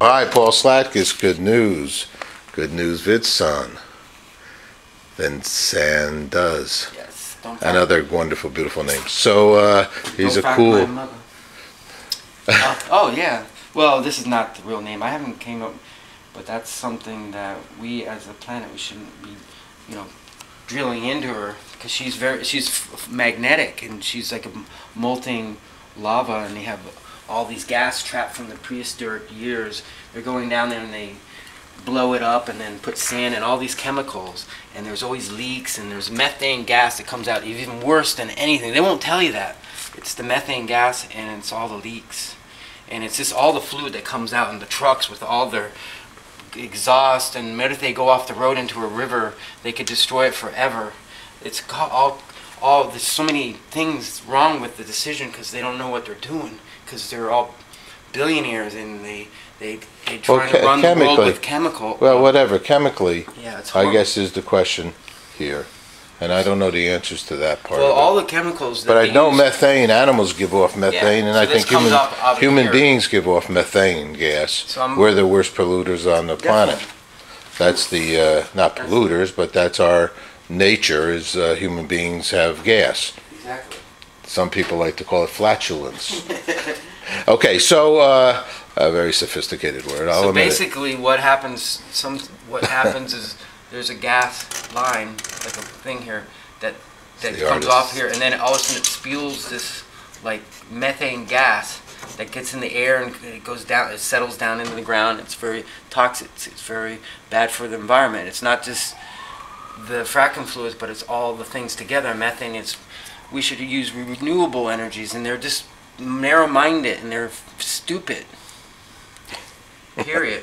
Hi, Paul Slatkus. Good news. Good news, Vid Son. Doz. Yes. And other wonderful, beautiful names. So he's a cool. Oh yeah. Well, this is not the real name. I haven't came up, but that's something that we, as a planet, we shouldn't be, drilling into her, because she's magnetic, and she's like a molten lava, and they have all these gas trapped from the prehistoric years. They're going down there and they blow it up and then put sand and all these chemicals, and there's always leaks, and there's methane gas that comes out even worse than anything. They won't tell you that. It's the methane gas, and it's all the leaks, and it's just all the fluid that comes out in the trucks with all their exhaust, and the minute they go off the road into a river, they could destroy it forever. It's all there's so many things wrong with the decision, because they don't know what they're doing, because they're all billionaires, and they try to run the world with chemical. Well, whatever, chemically, yeah, it's I guess is the question here. And I don't know the answers to that part. Well, all the chemicals that but I know methane, animals give off methane, and so I think human beings give off methane gas. So we're the worst polluters on the planet. That's the, not polluters, but that's our nature, is human beings have gas. Exactly. Some people like to call it flatulence. Okay, so a very sophisticated word. So basically, what happens is there's a gas line, like a thing here, that comes off here, and then all of a sudden it spews this like methane gas that gets in the air, and it goes down, it settles down into the ground. It's very toxic. It's very bad for the environment. It's not just the fracking fluids, but it's all the things together. Methane we should use renewable energies, and they're just narrow-minded, and they're stupid. Period.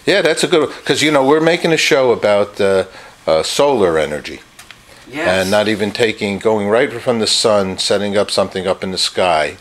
Yeah, that's a good one, because we're making a show about solar energy. Yes. And not even going right from the sun, setting up something up in the sky,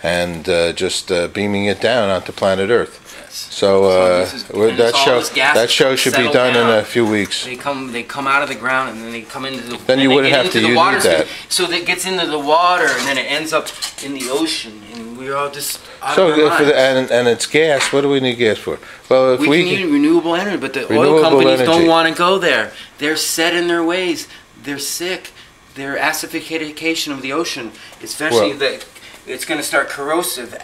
and just beaming it down onto planet Earth. Yes. So that show should be done in a few weeks. They come out of the ground, and then they come into the. Then you wouldn't have to use that. So that gets into the water, and then it ends up in the ocean, and we're all just. And it's gas. What do we need gas for? Well, if we need renewable energy, but the oil companies don't want to go there. They're set in their ways. They're sick. Their acidification of the ocean, especially it's going to start corrosive.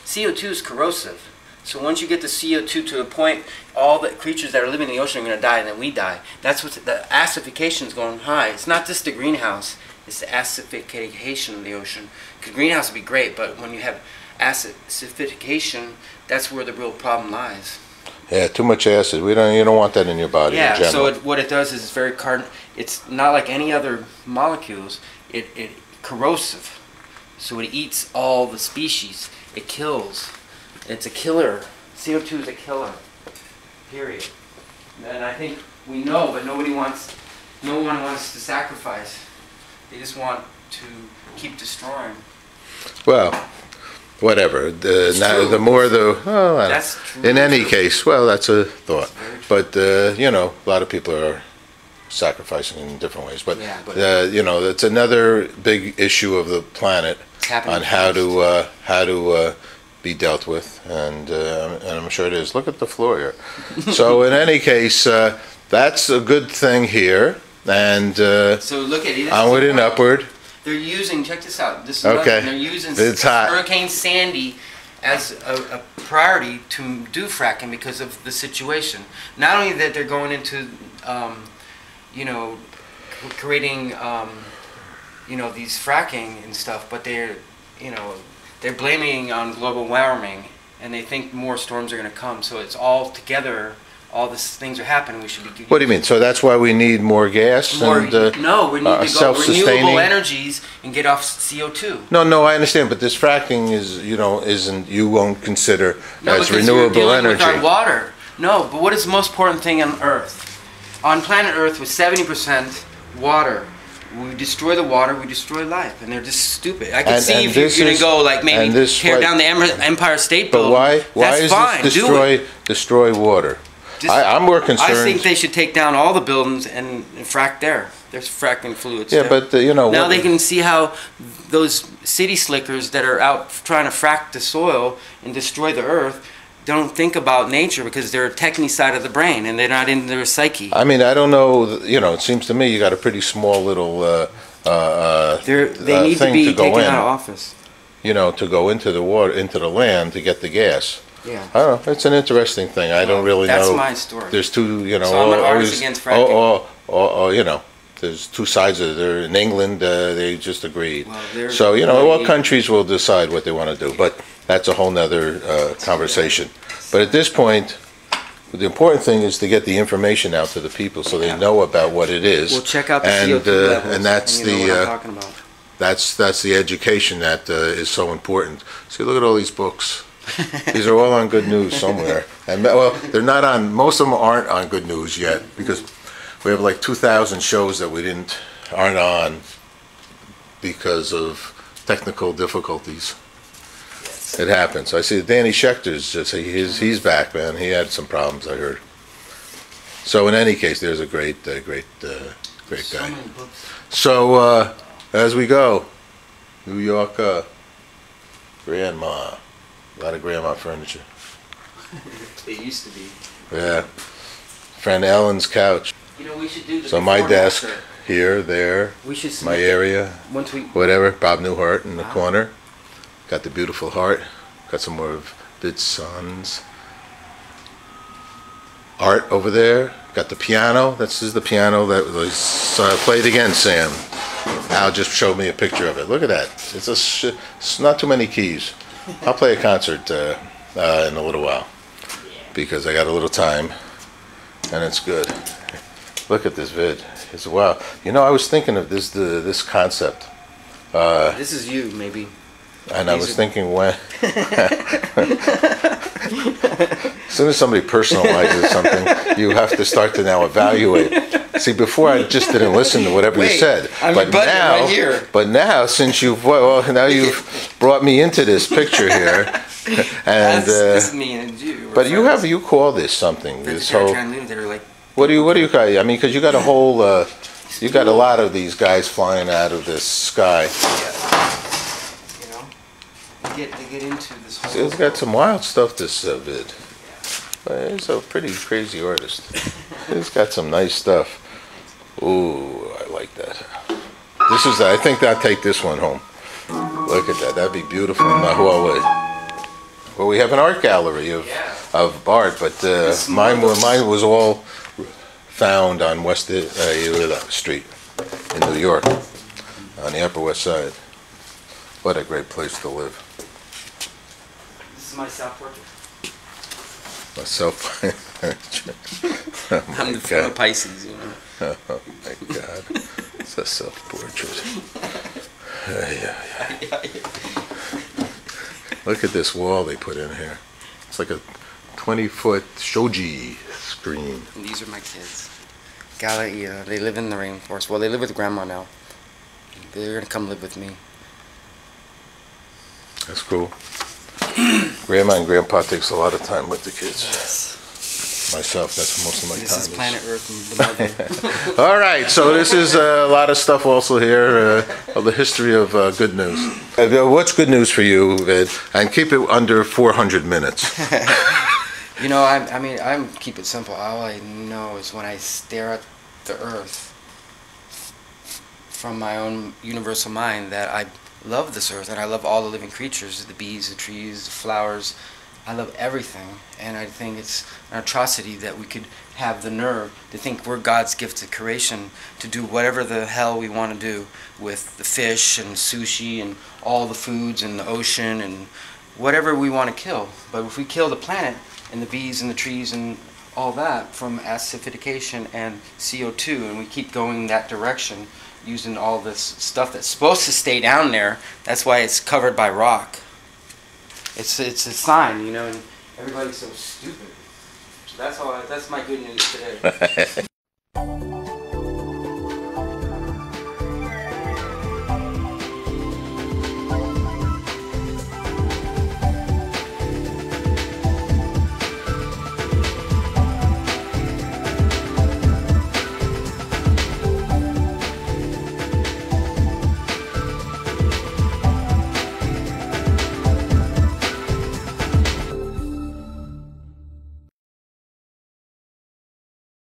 CO2 is corrosive. So once you get the CO2 to a point, all the creatures that are living in the ocean are going to die, and then we die. That's what the acidification is going high. It's not just the greenhouse; it's the acidification of the ocean. Because greenhouse would be great, but when you have acidification, that's where the real problem lies. Yeah, too much acid. You don't want that in your body. Yeah. In general. So what it does is it's very It's not like any other molecules. It corrosive. So it eats all the species. It kills. It's a killer. CO2 is a killer. Period. And I think we know, but no one wants to sacrifice. They just want to keep destroying. Well, whatever. The more in any case, well, that's a thought. But a lot of people are sacrificing in different ways. But it's another big issue of the planet on how to be dealt with, and I'm sure it is. Look at the floor here. So in any case, that's a good thing here, and so look at it. Onward and upward. They're using, check this out. This is okay. They're using hot. Hurricane Sandy as a priority to do fracking because of the situation. Not only that they're going into, creating, these fracking and stuff, but they're blaming on global warming, and they think more storms are going to come. So it's all together. All these things are happening. We should be. What do you mean? So that's why we need more gas? No, we need to go renewable energies and get off CO2. No, I understand, but this fracking you won't consider as renewable you're energy. With our water. No, but what is the most important thing on Earth? On planet Earth, with 70% water, we destroy the water, we destroy life, and they're just stupid. I can see if you're going to go maybe tear down the Empire State Building. But why is this destroy water? I'm more concerned. I think they should take down all the buildings and frack there. There's fracking fluids. Yeah, there. but now they can see how those city slickers that are out trying to frack the soil and destroy the earth, don't think about nature because they're a techni side of the brain and they're not in their psyche. I mean, I don't know. You know, it seems to me you got a pretty small little they need to be taken out of office. You know, to go into the water, into the land to get the gas. Yeah. I don't know. It's an interesting thing. I don't really know. That's my story. There's two, you know. So I'm an artist against fracking. You know, there's two sides of it. In England, they just agreed. Well, so, you know, all countries will decide what they want to do. But that's a whole nother conversation. But at this point, the important thing is to get the information out to the people so they know about what it is. We'll check out the CO2 levels, and that's and you know what I'm talking about. That's the education that is so important. See, look at all these books. These are all on Good News somewhere. And well, they're not on. Most of them aren't on Good News yet because we have like 2,000 shows that aren't on because of technical difficulties. It happens. I see Danny Schechter's just he's back, man. He had some problems, I heard. So in any case, there's a great guy. So as we go, New York, grandma, a lot of grandma furniture. They used to be. Yeah, friend Ellen's couch. You know, we should do the so my desk here, there, we should my area, whatever. Bob Newhart in the corner. Got the beautiful heart. Got some more of Vid Son's art over there. Got the piano. This is the piano that was played again, Sam. Al just showed me a picture of it. Look at that. It's not too many keys. I'll play a concert in a little while because I got a little time and it's good. Look at this vid. It's wow. You know, I was thinking of this concept. This is you, maybe. And I was thinking when, as soon as somebody personalizes something, you have to start to now evaluate. See, before I just didn't listen to whatever you said, but now since you've brought me into this picture here, and this is me and you. But you call this something? This whole. Like, what do you call it? I mean, because you got a whole, you got a lot of these guys flying out of this sky. To get into this whole. It's got some wild stuff, this vid. He's a pretty crazy artist. He's got some nice stuff. Ooh, I like that. This is, I think I'll take this one home. Look at that. That'd be beautiful in Huawei. Well, we have an art gallery of art, but mine was all found on West Street in New York, on the Upper West Side. What a great place to live. This is my self-portrait. A self-portrait. Oh I'm the fellow Pisces, you know. Oh my God. It's a self-portrait. Look at this wall they put in here. It's like a 20-foot shoji screen. And these are my kids. They live in the rainforest. Well, they live with grandma now. They're going to come live with me. That's cool. Grandma and Grandpa takes a lot of time with the kids. Yes. Myself, that's most of my time. This is planet Earth and the mother. All right, so this is a lot of stuff also here of the history of Good News. What's good news for you, Vid? And keep it under 400 minutes. You know, I keep it simple. All I know is when I stare at the Earth from my own universal mind that I love this earth and I love all the living creatures, the bees, the trees, the flowers. I love everything, and I think it's an atrocity that we could have the nerve to think we're God's gift to creation to do whatever the hell we want to do with the fish and sushi and all the foods and the ocean and whatever we want to kill. But if we kill the planet and the bees and the trees and all that from acidification and CO2 and we keep going that direction, using all this stuff that's supposed to stay down there. That's why it's covered by rock. It's a sign, you know, and everybody's so stupid. So that's my good news today.